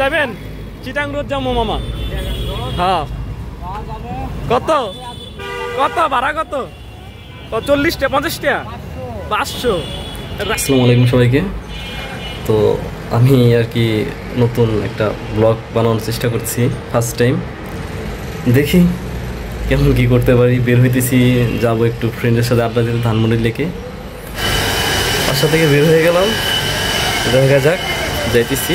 যাবেন? চিটাং রোড যাবো মামা। হ্যাঁ কত কত ভাড়া কত? 40টা 50টা 500। আসসালামু আলাইকুম সবাইকে। তো আমি আর কি নতুন একটা ব্লগ বানানোর চেষ্টা করছি, ফার্স্ট টাইম। দেখি কেমন কি করতে পারি। বের হইতেছি, যাবো একটু ফ্রেন্ডের সাথে আড্ডা দিতে ধানমন্ডির লেকে। বাসা থেকে বের হয়ে গেলাম, দেখা যাক যাইতেছি।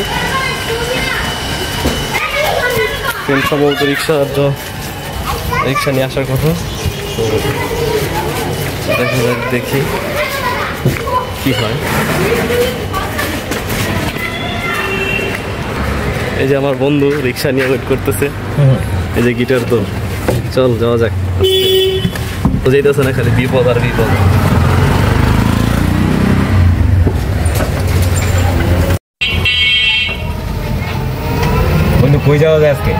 ফ্রেন্ড সম্ভবত রিক্সা নিয়ে আসার কথা। তো দেখা যাক, দেখি কি হয়। এই যে আমার বন্ধু রিক্সা নিয়ে ওয়েট করতেছে, এই যে গিটার। তো চল যাওয়া যাক। তো যেতেছে না, খালি বিপদ আর বিপদ। বন্ধু কই যাওয়া যায় আজকে?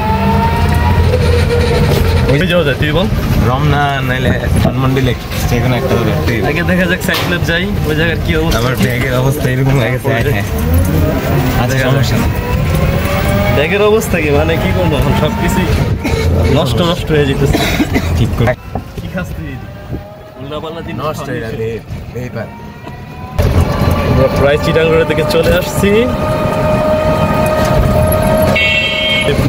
কই যাওয়া যায় তুই বল? রমনা নাইলে ধানমন্ডি লেক, যেকোনো একটা দেখতে। আগে দেখা যাক সাইকেলে যাই, ওই জায়গার কি অবস্থা। আমার ব্যাগের অবস্থা এরকম হয়ে গেছে। আচ্ছা সমস্যা না। ব্যাগের অবস্থা কি, মানে কি করবো এখন, সব কিছুই নষ্ট হয়ে যেতেছে। ঠিক করে কি খাস তুই? উল্লাপাল্লা দিন নষ্ট হয়ে যাবে। আমরা প্রায় চিটাগড়ের দিকে চলে আসছি।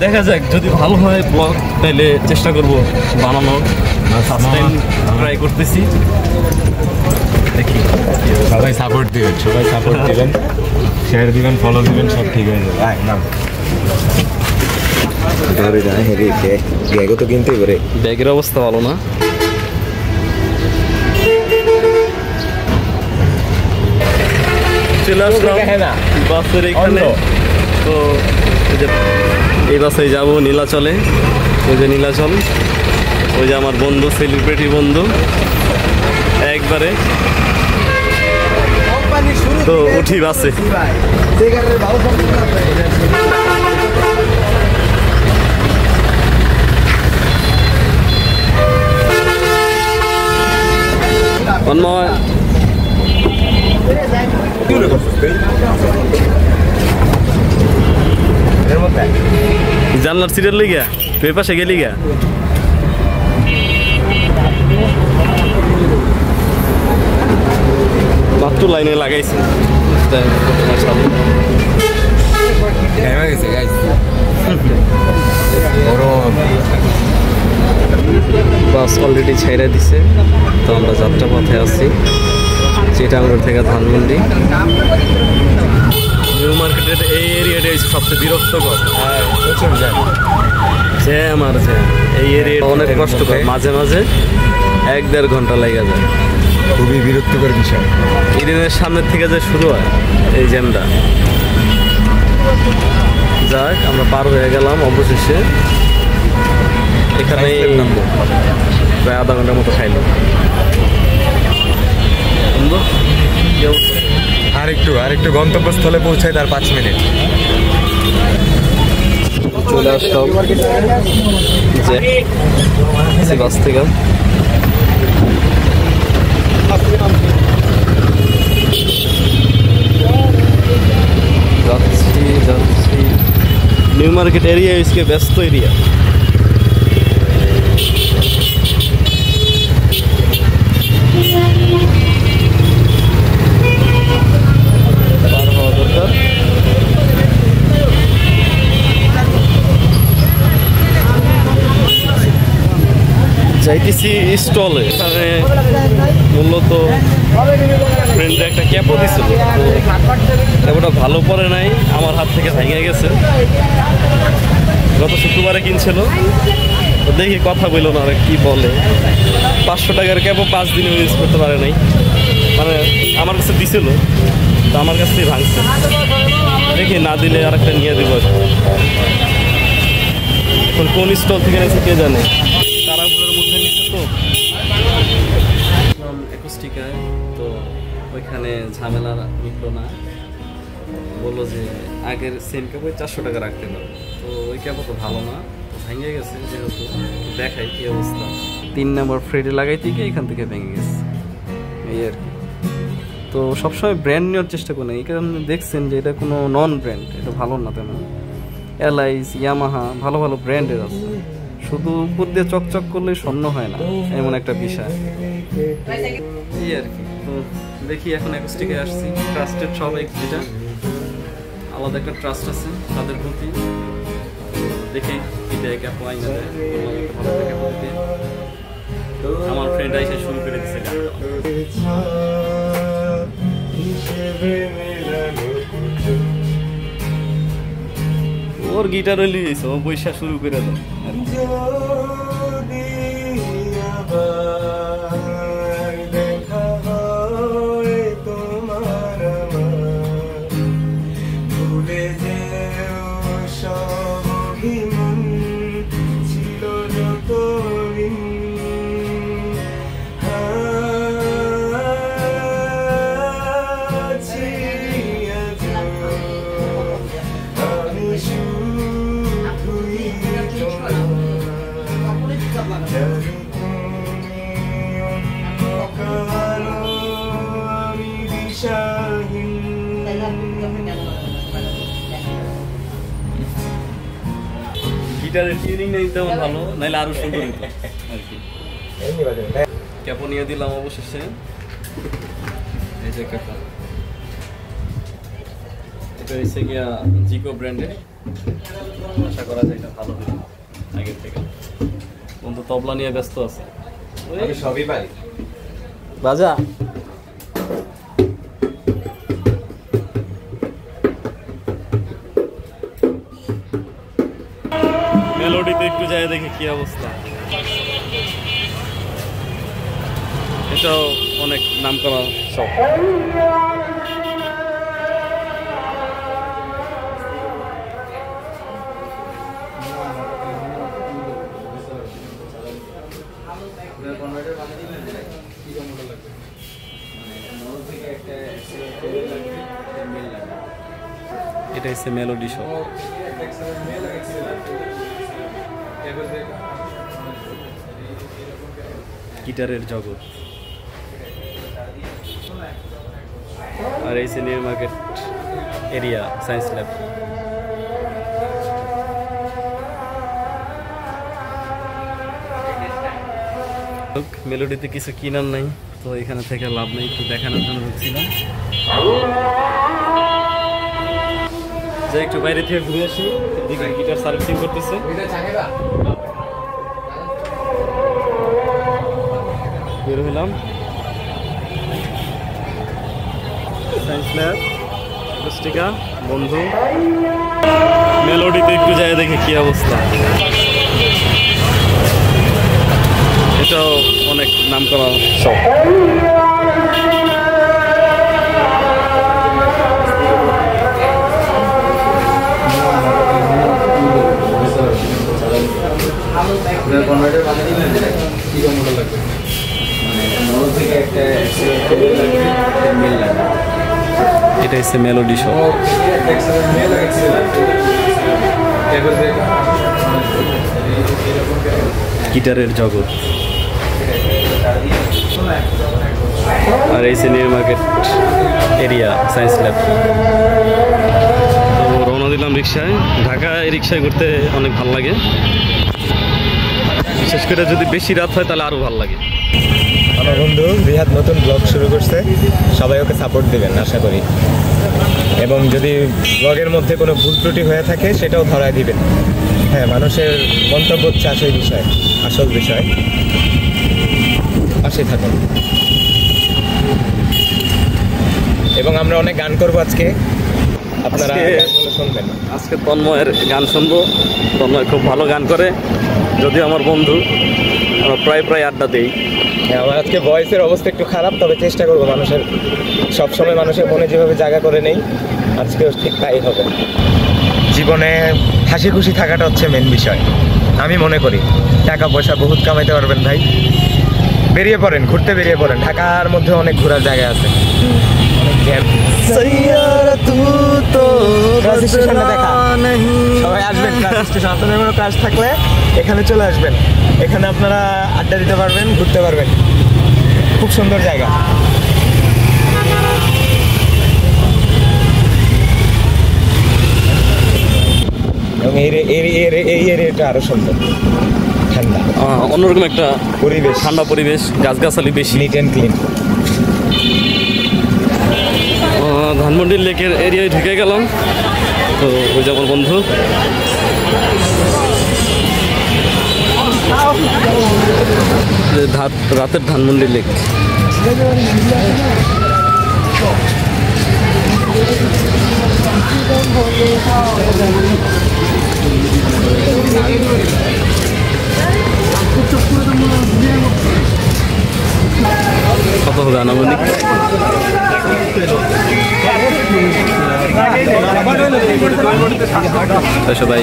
দেখা যাক, যদি ভালো হয় ব্লগ তাহলে চেষ্টা করবো বানানোর। ফার্স্ট টাইম ট্রাই করতেছি, দেখি। সবাই সাপোর্ট দিবেন, শেয়ার দিবেন, ফলো দিবেন, সব ঠিক হয়ে যাবে। ব্যাগও তো কিনতেই পারে। ব্যাগের অবস্থা ভালো না। চলে আসলাম বাসের এখানে। তো এই বাসে যাবো নীলাচলে। ওই যে নীলাচল, ওই যে আমার বন্ধু, সেলিব্রিটি বন্ধু একবারে। তো উঠি বাসে। জানলার সিটের লই গা, তুই পাশে গেলি গা। মাত্র লাইনে লাগাইছে। বাস অলরেডি ছেড়ে দিছে। তো আমরা যাত্রা পথে আছি, চিটাগড় থেকে ধানমন্ডি। নিউ মার্কেটের এই এরিয়াটা সবচেয়ে বিরক্তকর। জ্যাম আর জ্যাম। এই এরিয়াটা অনেক কষ্টকর, মাঝে মাঝে 1-1.5 ঘন্টা লেগে যায়। খুবই বিরক্তিকর বিষয়। ইডেনের সামনের থেকে যে শুরু হয় এই জ্যামটা। যাক, আমরা পার হয়ে গেলাম অবশেষে। এখানে প্রায় আধা ঘন্টার মতো খাইলাম। আরেকটু গন্তব্যস্থলে পৌঁছায় তার 5 মিনিট। চলে আসলাম যে বাস থেকে। যাচ্ছি। নিউ মার্কেট एरिया है, इसके व्यस्त एरिया। যাইতেছি স্টলে। এখানে মূলত ফ্রেন্ডরা একটা ক্যাপও দিছিল, ক্যাপটা ভালো পরে নাই, আমার হাত থেকে ভেঙে গেছে। গত শুক্রবারে কিনছিল। তো দেখি, কথা বললো না, আর কি বলে। 500 টাকার ক্যাপও 5 দিন ইউজ করতে পারে নাই। মানে আমার কাছে দিছিল, তো আমার কাছ থেকে ভাঙছে। দেখি না দিলে আর একটা নিয়ে দিব। এখন কোন স্টল থেকে নিয়েছে কে জানে। তারাপুরের মধ্যে নিচ্ছে তো 21 টাকায়। তো ওইখানে ঝামেলা মিটলো না, বললো যে আগের সেম ক্যাপ 400 টাকা রাখতে পারো। তো ওই ক্যাপও তো ভালো না, ভেঙে গেছে। যেহেতু দেখাই কি অবস্থা। 3 নম্বর ফ্রেডে লাগাইতে গিয়ে এখান থেকে ভেঙে গেছে, এই আর কি। তো সবসময় ব্র্যান্ড নেওয়ার চেষ্টা করি। এই কারণে দেখছেন যে এটা কোনো নন ব্র্যান্ড, এটা ভালো না তেমন। এলাইস, ইয়ামাহা, ভালো ভালো ব্র্যান্ডের আছে। শুধু উপর দিয়ে চকচক করলে স্বর্ণ হয় না, এমন একটা বিষয় এই আর কি। তো দেখি এখন অ্যাকোস্টিকে আসছি, ট্রাস্টেড সব যেটা আলাদা একটা ট্রাস্ট আছে তাদের প্রতি। দেখি কি দেয় ক্যাপো আইনা দেয়, ভালো দেখে বলতে আমার ফ্রেন্ড আইসে শুরু করে দিচ্ছে গান গাওয়া। ওর গিটার লিয়েছে, ও বৈশা শুরু করে দেয়। গিটারের টিউনিং নেই তেমন ভালো, নাইলে আরো সুন্দর হতো আর কি। ক্যাপো নিয়ে দিলাম অবশেষে। এই যে ক্যাপো, এটা হচ্ছে গিয়া জিকো ব্র্যান্ডের। আশা করা যায় এটা ভালো হবে আগের থেকে। বন্ধু তবলা নিয়ে ব্যস্ত আছে, সবই পারি বাজা। মেলোডিতে একটু যায় দেখি কি অবস্থা। এটাও অনেক নাম করা সব। এটা হচ্ছে মেলোডি শপ। গিটারের জগৎ। আর এই new market area science lab. মেলোডিতে কিছু কিনার নাই, তো এখানে থেকে লাভ নেই, একটু দেখানোর জন্য ঢুকছিলাম। যে একটু বাইরে থেকে ঘুরে আসি, এদিকে গিটার সার্ভিসিং করতেছে। বের হলাম সায়েন্স ল্যাব, পুস্তিকা বন্ধু। মেলোডিতে একটু যায় দেখি কি অবস্থা। এটাও অনেক নাম করা সব। এটা হচ্ছে মেলোডি শপ। গিটারের জগৎ। আর এই new market area science lab. তো রওনা দিলাম রিক্সায়। ঢাকায় রিক্সায় ঘুরতে অনেক ভালো লাগে, বিশেষ করে যদি বেশি রাত হয় তাহলে আরো ভালো লাগে। আমার বন্ধু রিহাদ নতুন ব্লগ শুরু করছে, সবাই ওকে সাপোর্ট দেবেন আশা করি। এবং যদি ব্লগের মধ্যে কোনো ভুল ত্রুটি হয়ে থাকে সেটাও ধরায় দিবেন। হ্যাঁ, মানুষের মন্তব্য হচ্ছে আসল বিষয়, আসল বিষয়। পাশে থাকুন। এবং আমরা অনেক গান করবো আজকে, আপনারা শুনবেন। আজকে তন্ময়ের গান শুনবো। তন্ময় খুব ভালো গান করে, যদিও আমার বন্ধু, আমরা প্রায় আড্ডা দিই। হ্যাঁ, আমার আজকে ভয়েসের অবস্থা একটু খারাপ, তবে চেষ্টা করবো মানুষের সবসময় মানুষের মনে যেভাবে জায়গা করে নেই, আজকেও ঠিক তাই হবে। জীবনে হাসি খুশি থাকাটা হচ্ছে মেন বিষয় আমি মনে করি। টাকা পয়সা বহুত কামাইতে পারবেন ভাই, বেরিয়ে পড়েন, ঘুরতে বেরিয়ে পড়েন। ঢাকার মধ্যে অনেক ঘোরার জায়গা আছে, অনেক জ্যাম। সবাই আসবেন স্টেশন, আপনাদের কোনো কাজ থাকলে এখানে চলে আসবেন। এখানে আপনারা আড্ডা দিতে পারবেন, ঘুরতে পারবেন, খুব সুন্দর জায়গা। এবং এই এরিয়াটা আরো সুন্দর, ঠান্ডা, অন্যরকম একটা পরিবেশ, ঠান্ডা পরিবেশ, গাছগাছালি বেশি, নিট অ্যান্ড ক্লিন। ধানমন্ডি লেকের এরিয়ায় ঢুকে গেলাম। তো ওই যে আমার বন্ধু, রাতের ধানমন্ডি লেক। কত হবে আনুমানিক? সবাই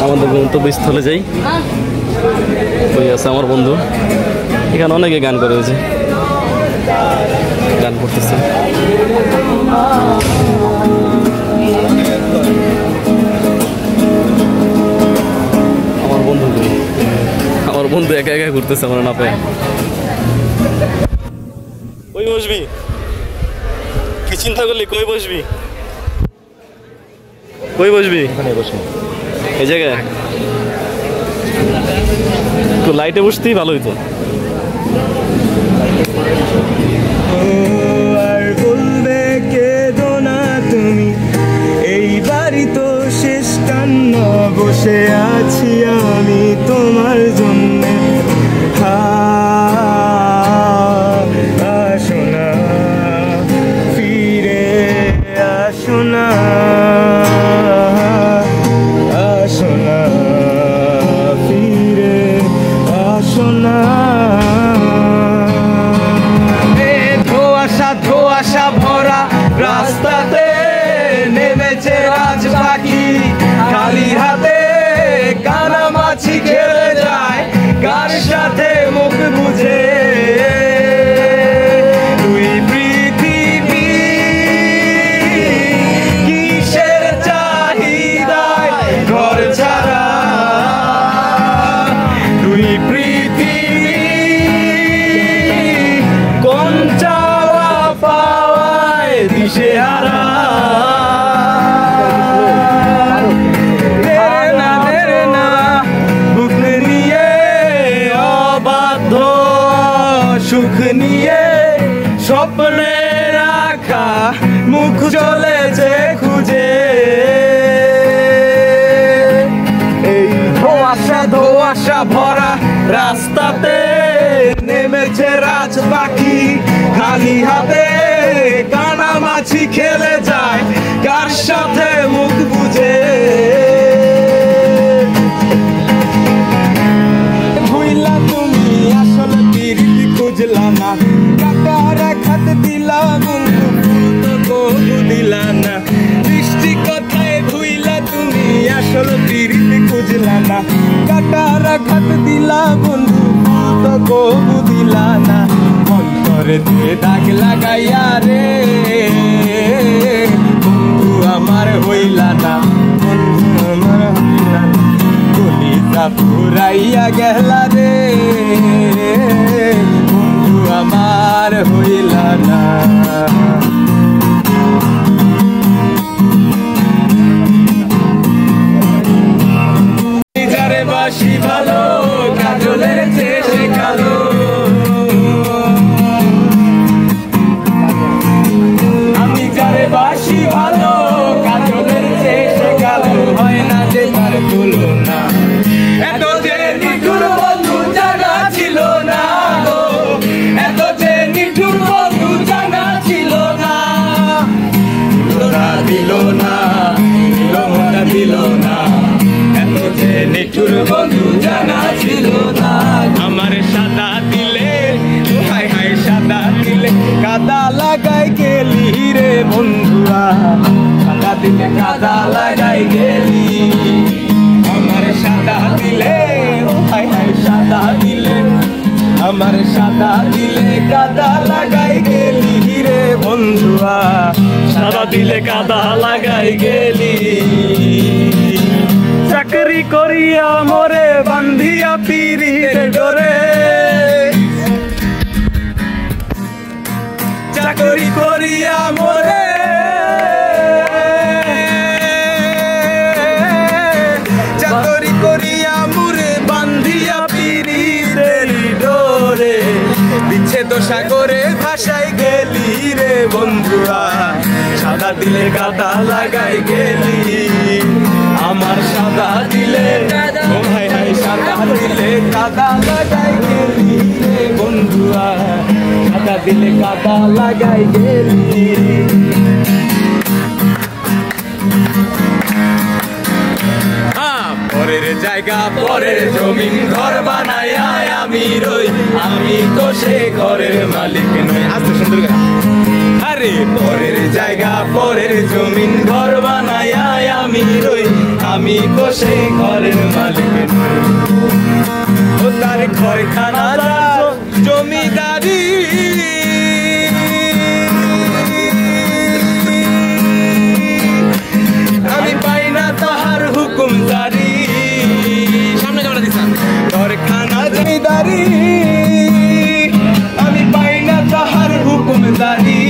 আমাদের গন্তব্যস্থলে যাই। ওই আছে আমার বন্ধু, এখানে অনেকে গান করে, হয়েছে গান করতেছে। আমার বন্ধু একা একা ঘুরতেছে, আমার না পায়। কই বসবি? কি চিন্তা করলি? কই বসবি? কই বসবি? এই জায়গায় তো লাইটে বসতেই ভালো হইতো। আর বলবে কেঁদো না তুমি, এই বাড়ি তো শেষ কান্না, বসে আছি আমি তোমার জন্য। আসো না, ফিরে আসো না, আসো না, ফিরে আসো না। ধোঁয়াশা ভরা রাস্তাতে নেমেছে রাজ পাখি, খালি হাতে কানামাছি খেলে যায়, কার সাথে মুখ বুঝে। তুই পৃথিবী কিসের চাহিদায় ঘর ছাড়া, তুই পৃথিবী কোন চাওয়া পাওয়ায় দিশেহারা। সুখ নিয়ে স্বপ্নে রাখা মুখ চলেছে খুঁজে, এই ধোঁয়াশা ভরা রাস্তাতে নেমেছে রাজ পাখি, খালি হাতে কানামাছি খেলে যায়, কার সাথে মুখ বুঝে। ভুইলা তুমি আসল পিরিতি খুঁজলা না, কাটার খাত দিলা বন্ধু, তো কবু দিলা না। বৃষ্টি কথায় ভুইলা তুমি আসল পিরিতি খুঁজলা না, কাটার খাত দিলা বন্ধু, তো কবু দিলা না। অন্তরে দিয়ে দাগ লাগাইয়া রে বন্ধু আমার হইলা না, বন্ধু আমার হইলা না, কলিজা পুরাইয়া গেলা রে বন্ধু আমার হইলা না। যারে বাসি ভালো কাজলের চেয়ে শেখালো, আমি যারে বাসি ভালো কাজলের চেয়ে শেখালো, হয় না যে তার তুলনা। এত যে নিঠুর বন্ধু জানা ছিল না গো, এত যে নিঠুর বন্ধু জানা ছিল না, দিল না, দিল না, এত যে নিঠুর বন্ধু জানা ছিল না। আমার সাদা দিলে, হাই হাই সাদা দিলে কাদা লাগাই গেলি রে বন্ধুরা, সাদা দিলে কাদা লাগাই গেলি। আমার সাদা দিলে, হাই হাই সাদা দিলে, আমার সাদা দিলে কাদা লাগাই গেলি রে বন্ধুরা, সাদা দিলে কাদা লাগাই গেলি। চাকরি করিয়া মোরে বান্ধিয়া পিরির ডোরে, চাকরি করিয়া মোরে সাগরে ভাসাই গেলি রে বন্ধুয়া, সাদা দিলে কাদা লাগাই গেলি আমার সাদা দিলে, ও ভাই হাই সাদা দিলে কাদা লাগাই গেলি রে বন্ধুয়া, সাদা দিলে কাদা লাগাই গেলি। পরের জায়গা পরের জমিন ঘর বানায় আমি রই, আমি তো সে ঘরের মালিক নই। আস্তে সুন্দর গান। আরে পরের জায়গা পরের জমিন ঘর বানায় আমি রই, আমি তো সে ঘরের মালিক নই। ও তার ঘরখানা জমিদারি, আমি পাই না তাহার হুকুম জারি, সামনে যাওয়া দিচ্ছেন ঘরখানা জমিদারি, আমি পাই না তাহার হুকুম জারি,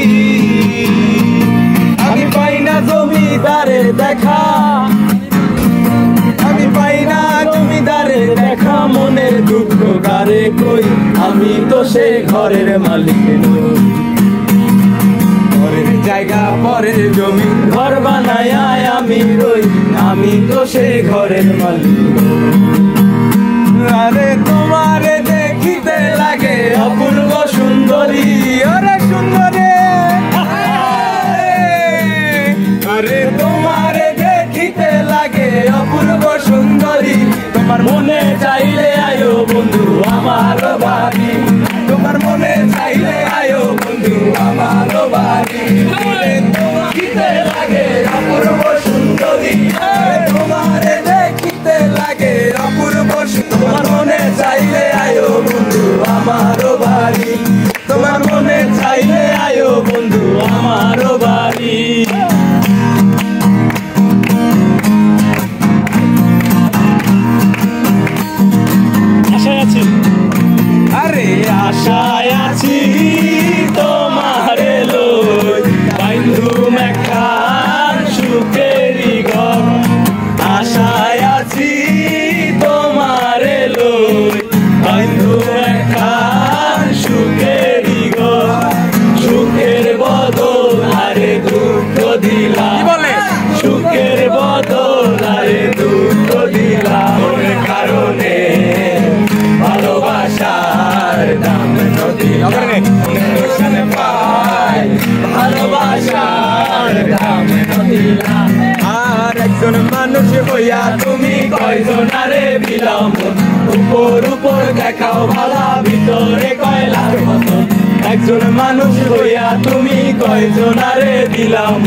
আমি পাই না জমিদারের দেখা, আমি পাই না জমিদারের দেখা, মনের দুঃখ গারে কই, আমি তো সে ঘরের মালিক নই। পরের জায়গা পরের জমি ঘর বানায় আমি রই, আমি তো সে ঘরের মালিক। আরে তোমারে দেখিতে লাগে অপূর্ব সুন্দরী, আরে সুন্দরী, আরে তোমারে দেখিতে লাগে অপূর্ব সুন্দরী, তোমার মনে চাইলে আয়ো বন্ধু আমার বাড়ি, তোমার মনে চাইলে আয়ো বন্ধু আমার বাড়ি। দেখিতে লাগে অপূর্ব সুন্দরী, তোমারে দেখিতে লাগে অপূর্ব, তোমার মনে চাইলে আয়ো বন্ধু আমার বাড়ি, তোমার মনে চাইলে আয়ো বন্ধু আমার বাড়ি। আরে আশায় আছি তোমারে লই, বাইন্ধু মেখান সুখেরি ঘর, আশায় আছি তোমারে লই, বাইন্ধু মেখান সুখেরি ঘর, সুখের বদল আরে দুঃখ দিলা, সুখের বদল আরে দুঃখ দিলা, মনের কারণে ভালোবাসার দাম নদী পাই, ভালোবাসার দাম নদী। আর একজন মানুষ হইয়া তুমি কয়জনারে বিলাম, উপর উপর দেখাও ভালা ভিতরে কয়লার মতন, একজন মানুষ হইয়া তুমি কয়জনারে দিলাম,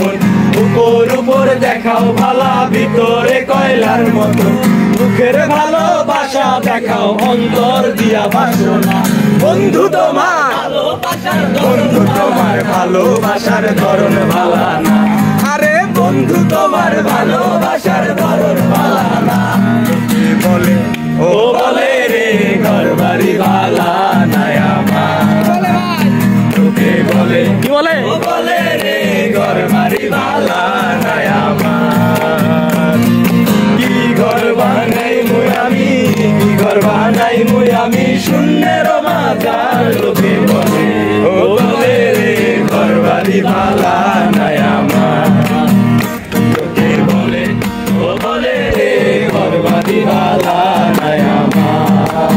উপর উপর দেখাও ভালা ভিতরে কয়লার মতন, মুখের ভালোবাসা দেখাও অন্তর দিয়া বাসনা, বন্ধু তোমার বন্ধু তোমার ভালোবাসার ধরন ভালা না, আরে বন্ধু তোমার ভালোবাসার ধরন ভালা না। বলে ও বলে রে ঘর বাড়ি ভালা নাই আমার, তোকে বলে কি বলে, ও বলে রে ঘর বাড়ি ভালা নাই আমার, কি ঘর বানাই মুই আমি, কি ঘর বানাই মুই আমি, শূন্যের মাঝার লোকে বলে, ও বলে রে ঘর বাড়ি ভালা নাই আমার, তোকে বলে ও বলে রে ঘর বাড়ি ভালা নাই আমার।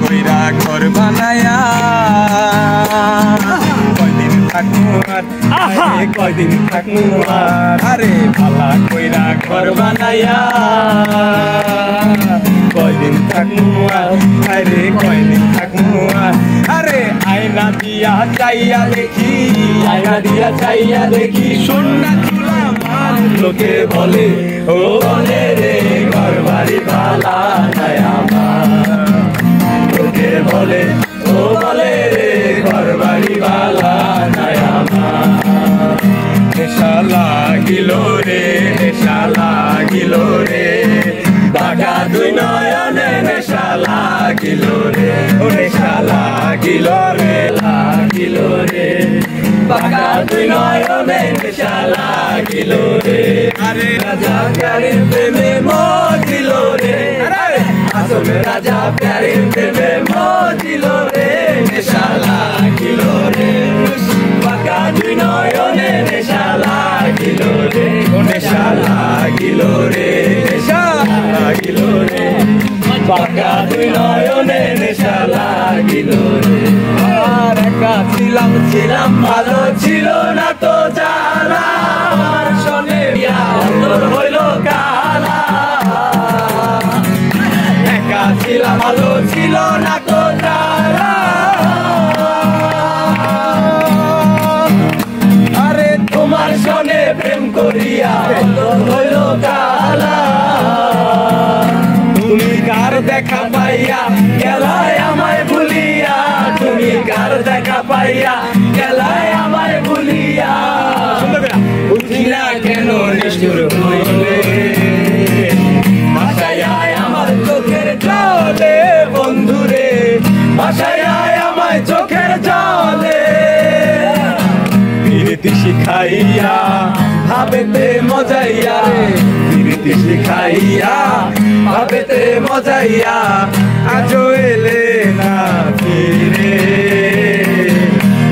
কইরা ঘর বানায়া কয়দিন থাকমু আর, কয়দিন থাকমু আর, আরে ভালা কইরা ঘর বানায়া কয়দিন থাকমু আর, আরে কয়দিন থাকমু আর, আরে আয়না দিয়া চাইয়া দেখি, আয়না দিয়া চাইয়া দেখি, সোনা চুলা মান লোকে বলে, ও বলে রে ঘর বাড়ি ভালা নাই আমার, লোকে বলে, ও বলে রে ঘর বাড়ি ভালা নাই আমার। নেশা লাগিল রে, নেশা লাগিল রে, বাঁকা দুই নয়নে নেশা লাগিল রে, ও নেশা লাগিল রে, লাগিল রে, বাঁকা দুই নয়নে নেশা লাগিল রে, আরে রাজা গাড়ির প্রেমে মজিল রে, আসল রাজা প্যারের প্রেমে মজিল রে নেশা লাগিল রে পাকা দুই নয়নে নেশা লাগিল রে নেশা লাগিল রে নেশা লাগিল রে পাকা দুই নয়নে নেশা লাগিল রে আর একা ছিলাম ছিলাম ভালো ছিল না তো জ্বালা আমার শোনে অন্তর হইল কালা একা ছিলাম ভালো ছিল না তো জ্বালা আরে তোমার শোনে প্রেম করিয়া অন্তর হইল কালা তুমি কার দেখা পাইয়া গেলায় আমায় ভুলিয়া তুমি কার দেখা পাইয়া গেলায় আমায় ভুলিয়া বুঝি না কেন নিষ্ঠুর হইলে ভাষায় আমার চোখের জলে বন্ধুরে ভাষায় আমায় চোখের জলে প্রীতি শিখাইয়া ভাবেতে মজাইয়া প্রীতি শিখাইয়া ভাবেতে মজাইয়া আজও এলে না ফিরে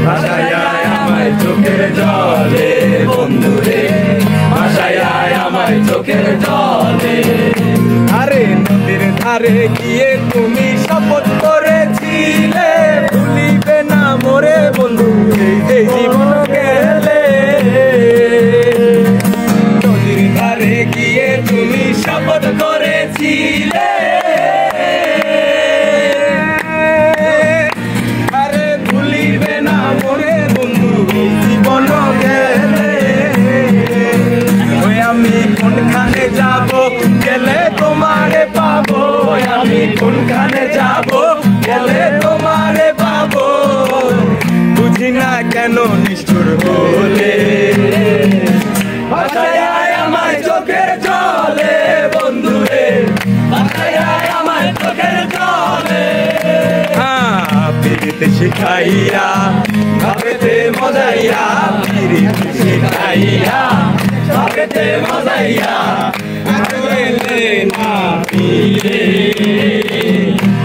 ভাষায় আমায় চোখের জলে বন্ধুরে ভাষায় আমায় চোখের জলে আরে নদীর ধারে গিয়ে তুমি শপথ করেছিলে ভুলিবে না মোরে বন্ধু এই জীবন গেলে নদীর ধারে গিয়ে তুমি শপথ করেছিলে আরে ভুলিবে না মোরে বন্ধু জীবন গেলে ওই আমি কোনখানে যাব গেলে তোমারে পাবো আমি কোনখানে যাব গেলে তোমারে পাবো বুঝি না কেন নিষ্ঠুর হলে ভাষায় আমায় চোখের জলে বন্ধুরে ভাষায় আমায় চোখের জলে প্রীতি শিখাইয়া ভাবেতে মজাইয়া প্রীতি শিখাইয়া ভাবেতে মজাইয়া এলে না ফিরে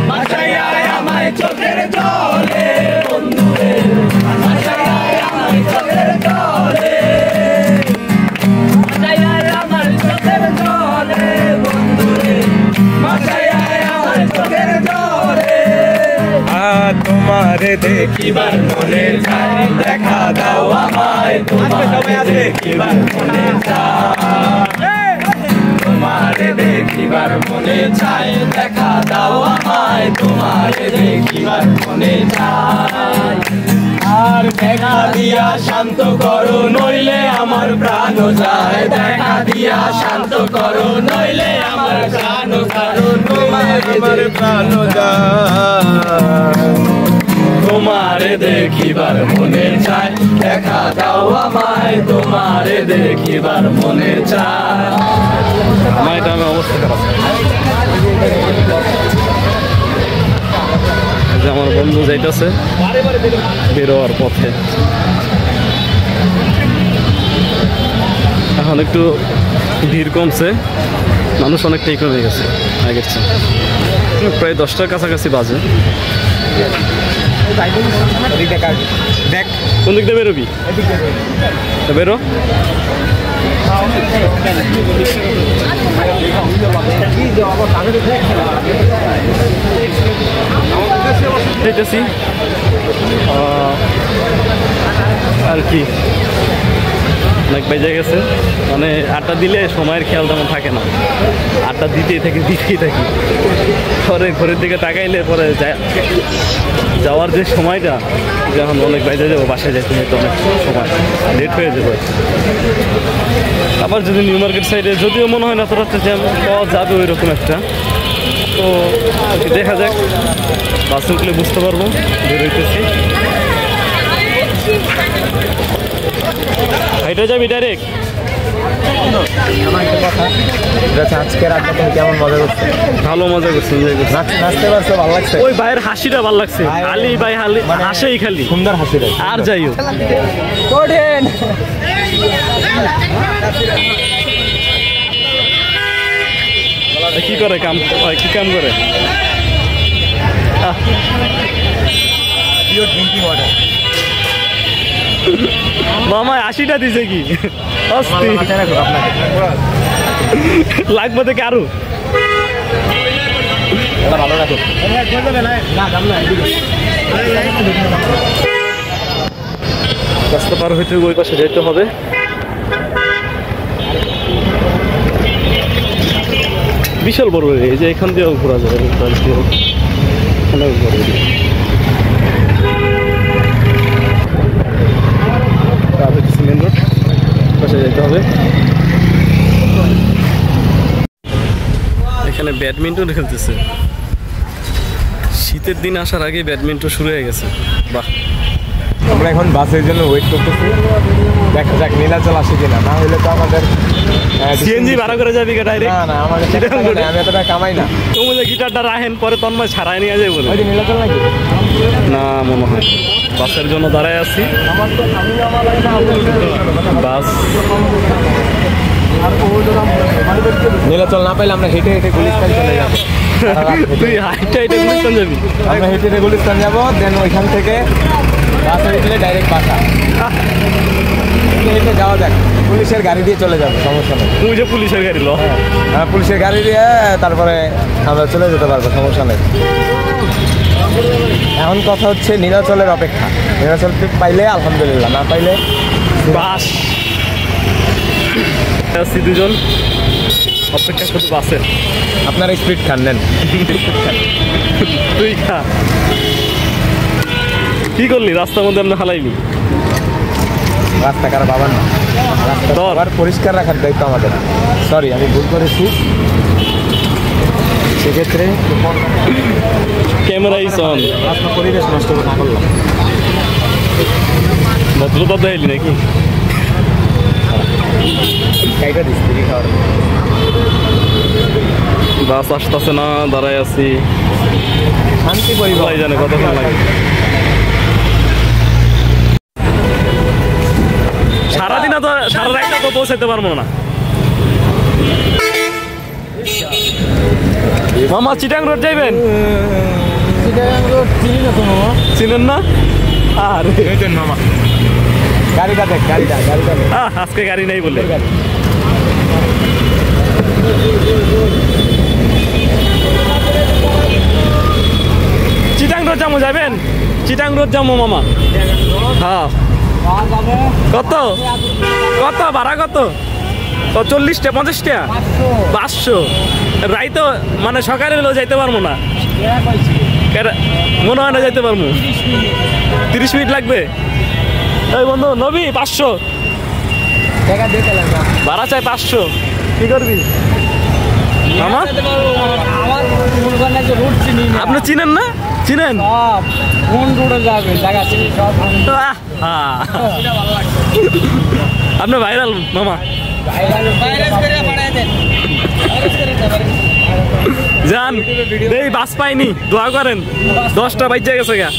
ভাষায় আমায় চোখের জলে বন্ধুরে ভাষায় আমায় চোখের জলে ভাষায় আমার চোখের জলে বন্ধুরে ভাষায় আমার চোখের জলে তোমারে দেখিবার মনে চাই দেখা দাও আমায় তোমারে দেখিবার মনে চাই তোমারে দেখিবার মনে চাই দেখা দাও আমায় তোমারে দেখিবার মনে চাই আর দেখা দিয়া শান্ত করো নইলে আমার প্রাণ যায় দেখা দিয়া শান্ত করো নইলে আমার প্রাণ ছাড়ো তোমার আমার প্রাণ যায় তোমারে দেখিবার মনে চাই দেখা দাও আমায় তোমারে দেখিবার মনে চাই আমার এটা অবস্থা খারাপ যে আমার বন্ধু যাইতেছে বেরোয়ার পথে এখন একটু ভিড় কমছে মানুষ অনেকটাই কমে গেছে আগের চেয়ে প্রায় 10টার কাছাকাছি বাজে দেখ কোন দিক দিয়ে বেরোবি বেরো যেতেছি আর কি অনেক বেজে গেছে মানে আড্ডা দিলে সময়ের খেয়াল তেমন থাকে না আড্ডা দিতেই থাকি পরে ঘরের দিকে তাকাইলে পরে যাওয়ার যে সময়টা যখন অনেক বেজে যাবো বাসায় যাইতে যেতে অনেক সময় লেট হয়ে যাবে আবার যদি নিউ মার্কেট সাইডে যদিও মনে হয় না তোর একটা জ্যাম পাওয়া যাবে ওই রকম একটা তো দেখা যাক বাসে উঠলে বুঝতে পারবো বেরোইতেছি এটা যাবি ডাইরেক্ট আজকের আড্ডা তুমি কেমন মজা করছো? ভালো মজা করছি নাচতে পারছো ভালো লাগছে ওই ভাইয়ের হাসিটা ভালো লাগছে আলি ভাই হাসেই খালি সুন্দর হাসি আর যাই হোক কি করে কাম, কি কাম করে? Pure drinking water. মামা 80টা দিছে কি? অস্থির লাগবে থেকে আরো ভালো রাখো। রাস্তা পার হইতে ওই পাশে যেতে হবে। বিশাল বড় এই যে এখান দিয়েও ঘোরা যাবে, অনেক বড়। মেন রোড পাশে যেতে হবে। এখানে ব্যাডমিন্টন খেলতেছে। শীতের দিন আসার আগে ব্যাডমিন্টন শুরু হয়ে গেছে। বাহ, আমরা এখন বাসের জন্য ওয়েট করতেছি, দেখা যাক নীলাচল আসে কিনা। না হলে তো আমাদের সিএনজি ভাড়া করে যাবি ডাইরেক্ট। না না, আমাদের আমি এতটা কামাই না। তুমি গিটারটা রাখেন, পরে তন্ময় ছাড়াই নিয়ে যাবে বলে। ওই যে নীলাচল নাকি? না মনে হয়। বাসের জন্য দাঁড়ায় আছি। বাস নীলাচল না পাইলে আমরা হেঁটে হেঁটে গুলিস্তান চলে যাবো। তুই হাইটে হাইটে গুলিস্তান যাবি? আমরা হেঁটে হেঁটে গুলিস্তান যাবো, দেন ওইখান থেকে বাসে উঠলে ডাইরেক্ট বাসা। হেঁটে যাওয়া যাক, পুলিশের গাড়ি দিয়ে চলে যাবো, সমস্যা নেই। তুই যে পুলিশের গাড়ি লো? হ্যাঁ, পুলিশের গাড়ি দিয়ে তারপরে আমরা চলে যেতে পারবো, সমস্যা নেই। এখন কথা হচ্ছে নীলাচলের অপেক্ষা। নীলাচল পাইলে আলহামদুলিল্লাহ, না পাইলে বাস। আছি দুজন অপেক্ষা করতে বাসের। আপনারা স্পিড খান, নেন তুই খা। কি করলি রাস্তার মধ্যে? আপনি হালাইনি রাস্তা কার বাবার না, রাস্তা আবার পরিষ্কার রাখার দায়িত্ব আমাদের। সরি, আমি ভুল করেছি, সেক্ষেত্রে ক্যামেরা ইজ অন। রাস্তা পরিবেশ নষ্ট না করলাম। ভদ্রতা দেয়লি নাকি? খাইটা দিস তুই খাওয়ার। বাস আসতেছে না, দাঁড়ায় আছি। শান্তি পরিবার জানে কতক্ষণ লাগে। সারাদিন তো, সারা রাতটা তো পৌঁছাতে পারবো না। মামা চিটাং রোড যাইবেন? চিনেন না? আরে মামা গাড়িটা দেখ, গাড়িটা আজকে গাড়ি নেই বলে। চিটাং রোড যাবো, যাবেন? চিটাং রোড যাবো মামা। হ্যাঁ, কত কত ভাড়া কত? 40টা 50টা 500 রাই তো, মানে সকালে হলেও যাইতে পারবো না, মনে হয় না যাইতে পারবো। 30 মিনিট লাগবে। এই বন্ধু নবী 500 ভাড়া চাই, 500। কি করবি মামা? আপনি চিনেন না? চিনেন? কোন রোডে যাবে জায়গা চিনি সব। আপনি ভাইরাল মামা। যান, এই বাস পাইনি, দোয়া করেন। 10টা বাজে গেছে গা।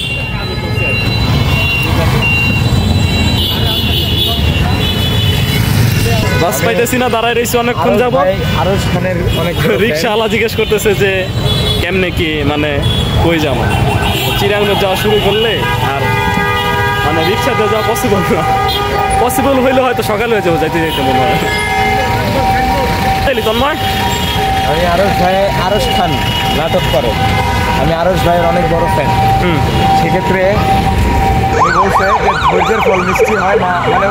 বাস পাইতেছি না, দাঁড়ায় রয়েছি অনেকক্ষণ যাব। রিক্সাওয়ালা জিজ্ঞেস করতেছে যে কেমনে কি, মানে কই যাবো। চিরাং যাওয়া শুরু করলে আর মানে রিক্সাতে যাওয়া পসিবল না। পসিবল হইলে হয়তো সকালে হয়ে যাবো, যাইতে যাইতে মনে হয়। তন্ময়, আমি আরশ ভাই, আরশ খান নাটক করে, আমি আরশ ভাইয়ের অনেক বড় ফ্যান। সেক্ষেত্রে উনি বলছে যে ধৈর্যের ফল মিষ্টি হয়, মানে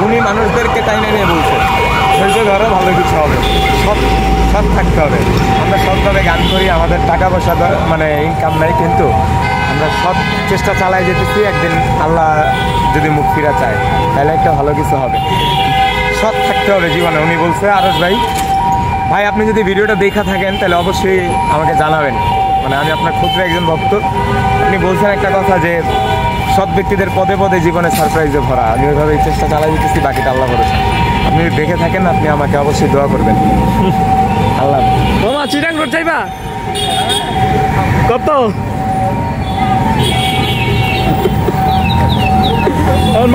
উনি মানুষদেরকে টাইনে নিয়ে বলছে ধৈর্য ধরো, ভালো কিছু হবে, সৎ থাকতে হবে। আমরা সৎভাবে গান করি, আমাদের টাকা পয়সা মানে ইনকাম নাই, কিন্তু আমরা সৎ চেষ্টা চালাই যেতেছি। একদিন আল্লাহ যদি মুখ ফিরা চায় তাহলে একটা ভালো কিছু হবে। সৎ থাকতে হবে জীবনে, উনি বলছে। আরশ ভাই, আপনি যদি ভিডিওটা দেখা থাকেন তাহলে অবশ্যই আমাকে জানাবেন, মানে আমি আপনার ক্ষুদ্র একজন ভক্ত। আপনি বলছেন একটা কথা যে সৎ ব্যক্তিদের পদে পদে জীবনে সারপ্রাইজে ভরা। আমি ওইভাবেই চেষ্টা চালাই দিতেছি, বাকিটা আল্লাহ ভরসা। আপনি যদি দেখে থাকেন, আপনি আমাকে অবশ্যই দোয়া করবেন। আল্লাহ। মামা চিটাং রোড যাইবা? কত?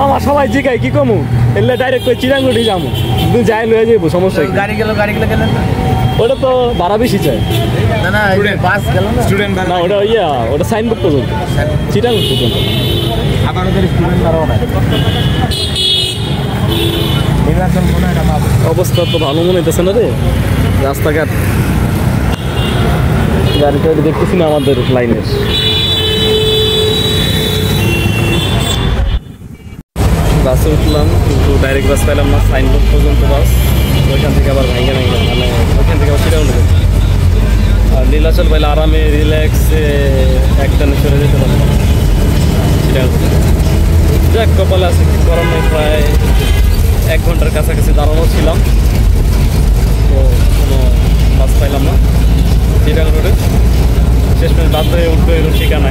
মামা সবাই জিগাই কি কমু, এলে ডাইরেক্ট চিরাং রোডে যাবো, যাই লয়ে যাবো, সমস্যা। গাড়ি গেল গেলেন না। ওটা তো ভাড়া বেশি চাই। না না বাস গেল না স্টুডেন্ট না ওটা ওটা সাইনবোর্ড পর্যন্ত, চিটাং পর্যন্ত। আবার ওদের স্টুডেন্ট ভাড়াও না। নির্বাচন মনে হয় না পাবো। অবস্থা তো ভালো মনে হইতেছে না রে, রাস্তাঘাট গাড়ি টাড়ি দেখতেছি না আমাদের লাইনের। বাসে উঠলাম কিন্তু ডাইরেক্ট বাস পাইলাম না, সাইনবোর্ড পর্যন্ত বাস, ওইখান থেকে আবার ভাঙে মানে ওইখান থেকে আবার চিটাং ঢুকে। আর নীলাচল পাইলে আরামে রিল্যাক্সে একটানে চলে যেতে পারলাম চিটাং। যাক কপালে আছে, কি করার নেই। প্রায় 1 ঘন্টার কাছাকাছি দাঁড়ানো ছিলাম, তো কোনো বাস পাইলাম না চিটাং রোডে। শেষমেশ বাধ্য হয়ে উঠবে এরকম ঠিকানা।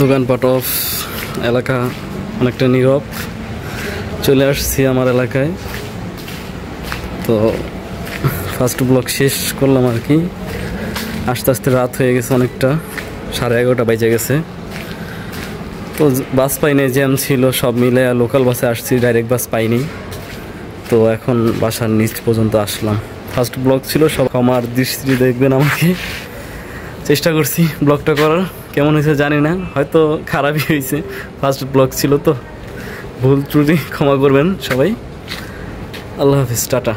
দোকানপাট অফ, এলাকা অনেকটা নীরব। চলে আসছি আমার এলাকায়, তো ফার্স্ট ব্লক শেষ করলাম আর কি। আস্তে আস্তে রাত হয়ে গেছে অনেকটা, 11:30 বেজে গেছে। তো বাস পাইনি, জ্যাম ছিল সব মিলে। লোকাল বাসে আসছি, ডাইরেক্ট বাস পাইনি। তো এখন বাসার নিচ পর্যন্ত আসলাম। ফার্স্ট ব্লগ ছিল, সব আমার দৃষ্টি দেখবেন আমাকে। চেষ্টা করছি ব্লগটা করার, কেমন হয়েছে জানি না, হয়তো খারাপই হয়েছে। ফার্স্ট ব্লগ ছিল তো, ভুল ত্রুটি ক্ষমা করবেন সবাই। আল্লাহ হাফিজ, টাটা।